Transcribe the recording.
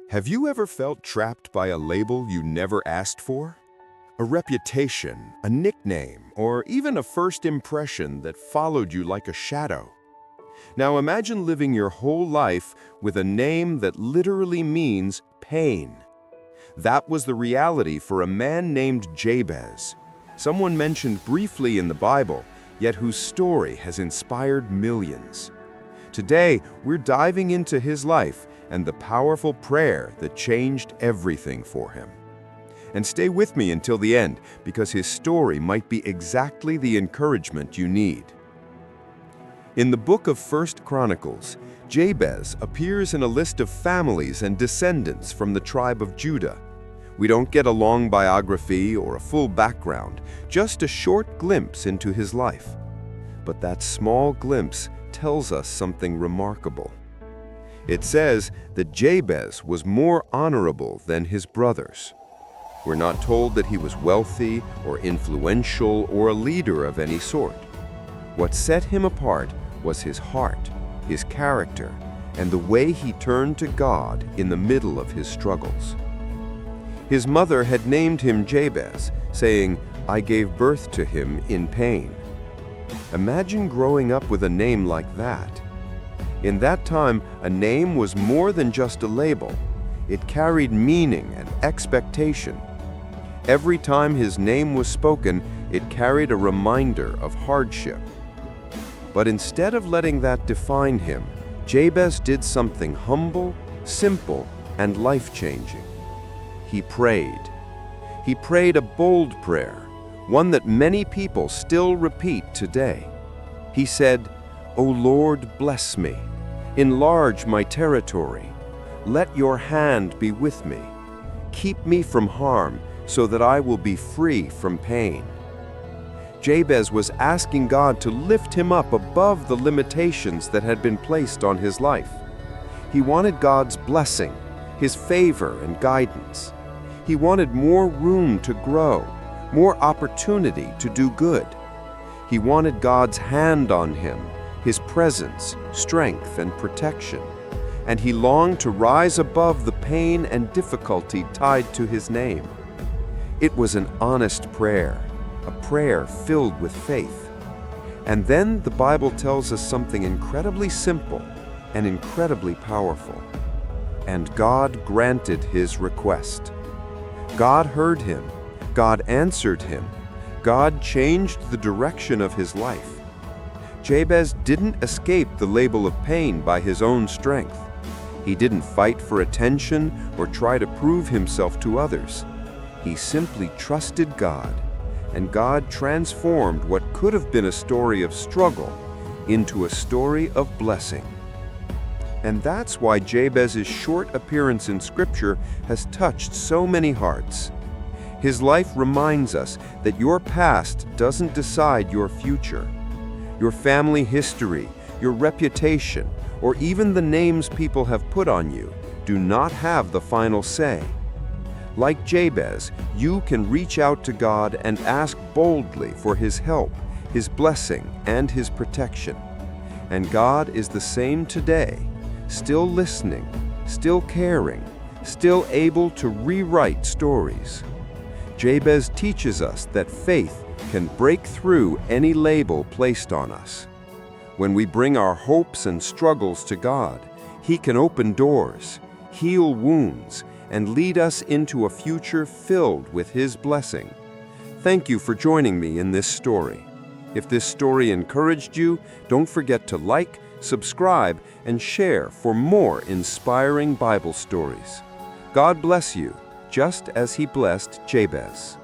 Have you ever felt trapped by a label you never asked for? A reputation, a nickname, or even a first impression that followed you like a shadow. Now imagine living your whole life with a name that literally means pain. That was the reality for a man named Jabez, someone mentioned briefly in the Bible, yet whose story has inspired millions. Today, we're diving into his life and the powerful prayer that changed everything for him. And stay with me until the end, because his story might be exactly the encouragement you need. In the book of 1 Chronicles, Jabez appears in a list of families and descendants from the tribe of Judah. We don't get a long biography or a full background, just a short glimpse into his life. But that small glimpse tells us something remarkable. It says that Jabez was more honorable than his brothers. We're not told that he was wealthy or influential or a leader of any sort. What set him apart was his heart, his character, and the way he turned to God in the middle of his struggles. His mother had named him Jabez, saying, "I gave birth to him in pain." Imagine growing up with a name like that. In that time, a name was more than just a label. It carried meaning and expectation. Every time his name was spoken, it carried a reminder of hardship. But instead of letting that define him, Jabez did something humble, simple, and life-changing. He prayed. He prayed a bold prayer, one that many people still repeat today. He said, "O Lord, bless me. Enlarge my territory. Let your hand be with me. Keep me from harm so that I will be free from pain." Jabez was asking God to lift him up above the limitations that had been placed on his life. He wanted God's blessing, his favor and guidance. He wanted more room to grow, more opportunity to do good. He wanted God's hand on him, his presence, strength, and protection. And he longed to rise above the pain and difficulty tied to his name. It was an honest prayer, a prayer filled with faith. And then the Bible tells us something incredibly simple and incredibly powerful. And God granted his request. God heard him. God answered him. God changed the direction of his life. Jabez didn't escape the label of pain by his own strength. He didn't fight for attention or try to prove himself to others. He simply trusted God, and God transformed what could have been a story of struggle into a story of blessing. And that's why Jabez's short appearance in Scripture has touched so many hearts. His life reminds us that your past doesn't decide your future. Your family history, your reputation, or even the names people have put on you do not have the final say. Like Jabez, you can reach out to God and ask boldly for His help, His blessing, and His protection. And God is the same today, still listening, still caring, still able to rewrite stories. Jabez teaches us that faith can break through any label placed on us. When we bring our hopes and struggles to God, He can open doors, heal wounds, and lead us into a future filled with His blessing. Thank you for joining me in this story. If this story encouraged you, don't forget to like, subscribe, and share for more inspiring Bible stories. God bless you, just as He blessed Jabez.